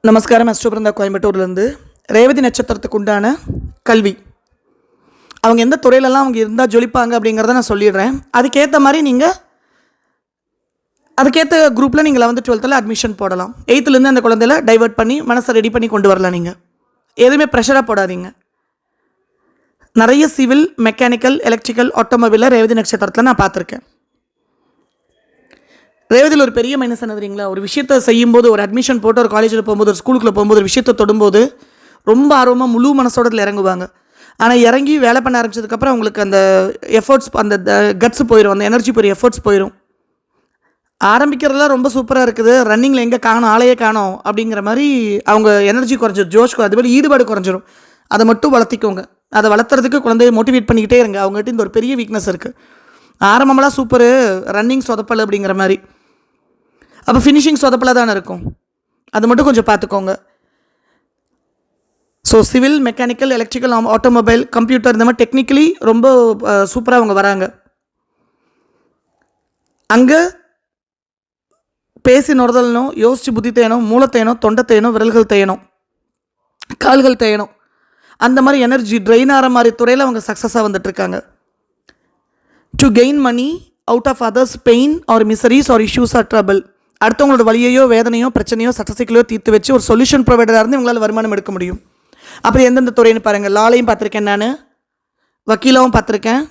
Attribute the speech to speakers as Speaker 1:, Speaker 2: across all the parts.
Speaker 1: நமஸ்காரம். அஸ்ட்ரோபிருந்தா கோயம்புத்தூர்லேருந்து. ரேவதி நட்சத்திரத்துக்கு உண்டான கல்வி, அவங்க எந்த துறையிலலாம் அவங்க இருந்தால் ஜொலிப்பாங்க அப்படிங்கிறத நான் சொல்லிடுறேன். அதுக்கேற்ற மாதிரி நீங்கள் அதுக்கேற்ற குரூப்பில் நீங்கள் 11th 12th அட்மிஷன் போடலாம். 8th அந்த குழந்தையில டைவெர்ட் பண்ணி மனசை ரெடி பண்ணி கொண்டு வரலாம். நீங்கள் எதுவுமே ப்ரெஷராக போடாதீங்க. நிறைய சிவில், மெக்கானிக்கல், எலக்ட்ரிக்கல், ஆட்டோமொபைலில் ரேவதி நட்சத்திரத்தில் நான் பார்த்துருக்கேன். ரேவதியில் ஒரு பெரிய மைனஸ் என்ன தெரியுங்களா? ஒரு விஷயத்தை செய்யும்போது, ஒரு அட்மிஷன் போட்டு ஒரு காலேஜில் போகும்போது, ஒரு ஸ்கூலுக்குள்ளே போகும்போது, ஒரு விஷயத்தை தொடும்போது ரொம்ப ஆர்வமாக முழு மனசோட இறங்குவாங்க. ஆனால் இறங்கி வேலை பண்ண ஆரம்பிச்சதுக்கப்புறம் அவங்களுக்கு அந்த எஃபர்ட்ஸ், அந்த கட்ஸ் போயிடும், அந்த எனர்ஜி போயிடும், எஃபர்ட்ஸ் போயிடும். ஆரம்பிக்கிறதுலாம் ரொம்ப சூப்பராக இருக்குது, ரன்னிங்கில் எங்கே காணும், ஆளையே காணும் அப்படிங்கிற மாதிரி அவங்க எனர்ஜி குறைஞ்சிடும், ஜோஷ் அதுபோல் ஈடுபாடு குறைஞ்சிரும். அதை மட்டும் வளர்த்திக்கோங்க. அதை வளர்த்துறதுக்கு குழந்தைய மோட்டிவேட் பண்ணிக்கிட்டே இருங்க. அவங்ககிட்ட இந்த ஒரு பெரிய வீக்னஸ் இருக்குது. ஆரம்பமெல்லாம் சூப்பரு, ரன்னிங் சொதப்பல் அப்படிங்கிற மாதிரி. அப்போ ஃபினிஷிங் சொதப்பலாக தானே இருக்கும். அது மட்டும் கொஞ்சம் பார்த்துக்கோங்க. So civil, mechanical, electrical, automobile, computer, இந்த மாதிரி டெக்னிக்கலி ரொம்ப சூப்பராக அவங்க வராங்க. அங்கே பேசி நுறதலணும், யோசித்து புத்தி தேயணும், மூளை தேயணும், தொண்டை தேயணும், விரல்கள் தேயணும், கால்கள் தேயணும். அந்த மாதிரி எனர்ஜி ட்ரெயின் ஆகிற மாதிரி துறையில் அவங்க சக்ஸஸாக வந்துட்டுருக்காங்க. To gain money out of others pain or miseries or issues or trouble. அடுத்தவங்களோட வலியையோ, வேதனையோ, பிரச்சனையோ, சட்டசிக்கலையோ தீர்த்து வச்சு ஒரு சொல்யூஷன் ப்ரொவைடராக இருந்து இவங்களால் வருமானம் எடுக்க முடியும். அப்படி எந்தெந்த துறைன்னு பாருங்கள். லாலையும் பார்த்துருக்கேன், நான் வக்கீலாவும் பார்த்துருக்கேன்,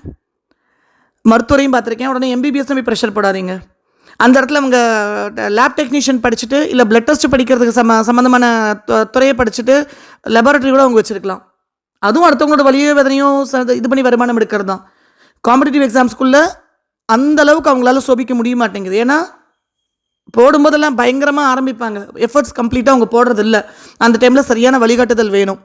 Speaker 1: மருத்துவரையும் பார்த்துருக்கேன். உடனே MBBS போய் ப்ரெஷர் போடாதீங்க. அந்த இடத்துல அவங்க லேப் டெக்னீஷியன் படிச்சுட்டு, இல்லை பிளட் டெஸ்ட் படிக்கிறதுக்கு சம்மந்தமான துறையை படிச்சுட்டு லெபார்ட்டரி கூட அவங்க வச்சுருக்கலாம். அதுவும் அடுத்தவங்களோட வலியோ, வேதனையோ இது பண்ணி வருமானம் எடுக்கிறது தான். காம்படிட்டிவ் எக்ஸாம்ஸ்குள்ளே அந்த அளவுக்கு அவங்களால சோபிக்க முடிய மாட்டேங்குது. ஏன்னா போடும்போதெல்லாம் பயங்கரமாக ஆரம்பிப்பாங்க, எஃபர்ட்ஸ் கம்ப்ளீட்டாக அவங்க போடுறது இல்லை. அந்த டைமில் சரியான வழிகாட்டுதல் வேணும்.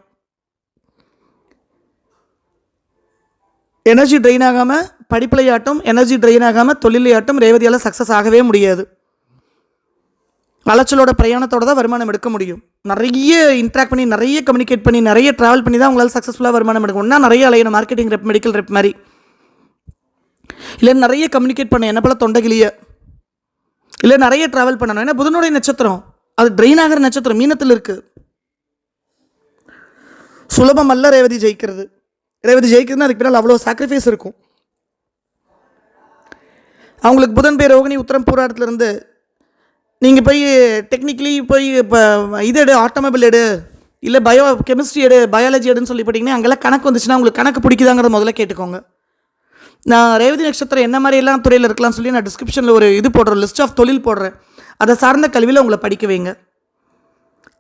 Speaker 1: எனர்ஜி ட்ரெயின் ஆகாமல் படிப்பிலையாட்டும், எனர்ஜி ட்ரெயின் ஆகாமல் தொழிலையாட்டும் ரேவதியால் சக்ஸஸ் ஆகவே முடியாது. அலைச்சலோட பிரயாணத்தோடு தான் வருமானம் எடுக்க முடியும். நிறைய இன்ட்ராக்ட் பண்ணி, நிறைய கம்யூனிகேட் பண்ணி, நிறைய ட்ராவல் பண்ணி தான் அவங்களால சக்ஸஸ்ஃபுல்லாக வருமானம் எடுக்கணும். இன்னும் நிறைய அலையணும், மார்க்கெட்டிங் ரெப், மெடிக்கல் ரெப் மாதிரி. இல்லை நிறைய கம்யூனிகேட் பண்ண, என்ன போல தொண்டகிளிய, இல்லை நிறைய ட்ராவல் பண்ணணும். ஏன்னா புதனுடைய நட்சத்திரம் அது ட்ரெயின் ஆகிற நட்சத்திரம், மீனத்தில் இருக்குது. சுலபம் அல்ல ரேவதி ஜெயிக்கிறது. ரேவதி ஜெயிக்கிறதுனா அதுக்கு பின்னால் அவ்வளோ சாக்ரிஃபைஸ் இருக்கும். அவங்களுக்கு புதன் பேர் ரோகிணி, உத்தரம், பூராடத்துலேருந்து நீங்கள் போய் டெக்னிக்கலி போய் இப்போ இது எடு, ஆட்டோமொபைல் எடு, இல்லை கெமிஸ்ட்ரி எடு, பயாலஜி எடுன்னு சொல்லி போட்டிங்கன்னா அங்கெல்லாம் கணக்கு வந்துச்சுன்னா உங்களுக்கு கணக்கு பிடிக்குதாங்கிறத முதல்ல கேட்டுக்கோங்க. நான் ரேவதி நட்சத்திரம் என்ன மாதிரி எல்லாம் துறையில் இருக்கலாம்னு சொல்லி நான் டிஸ்கிரிப்ஷனில் ஒரு இது போடுறேன், லிஸ்ட் ஆஃப் தொழில் போடுறேன். அதை சார்ந்த கல்வியில் உங்களை படிக்க வைங்க,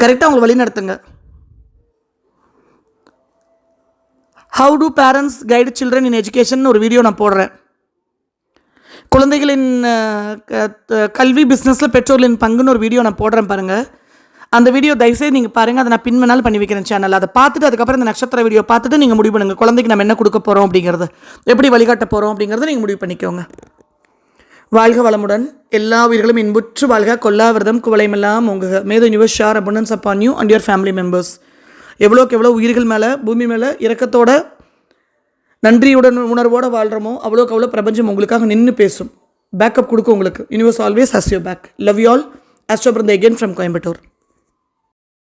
Speaker 1: கரெக்டாக உங்களை வழி நடத்துங்க. How to parents guide children in education ஒரு வீடியோ நான் போடுறேன். குழந்தைகளின் கல்வி பிஸ்னஸில் பெற்றோர்களின் பங்குன்னு ஒரு வீடியோ நான் போடுறேன் பாருங்கள். அந்த வீடியோ தயவுசெய்து நீங்கள் பாருங்கள். அதை நான் பின் வேணாலும் பண்ணி வைக்கிறேன் சேனல். அதை பார்த்துட்டு அதுக்கப்புறம் இந்த நட்சத்திர வீடியோ பார்த்துட்டு நீங்கள் முடிவு பண்ணுங்கள், குழந்தைக்கு நம்ம என்ன கொடுக்க போகிறோம் அப்படிங்கிறது, எப்படி வழிகாட்ட போகிறோம் அப்படிங்கிறத நீங்கள் முடிவு பண்ணிக்கோங்க. வாழ்க வளமுடன். எல்லா உயிர்களும் இன்புற்று வாழ்க. கொல்லா விரதம் குவளைமெல்லாம் உங்க may the universe share abundance upon you and your family members. எவ்வளோக்கு எவ்வளோ உயிர்கள் மேலே, பூமி மேலே இரக்கத்தோட, நன்றியுடன் உணர்வோடு வாழ்கிறோமோ அவ்வளோக்கு அவ்வளோ பிரபஞ்சம் உங்களுக்காக நின்று பேசும், பேக்கப் கொடுக்கும் உங்களுக்கு. Universe always has you back. Love you all. அஸ்ட்ரோபிருந்தா again from Coimbatore.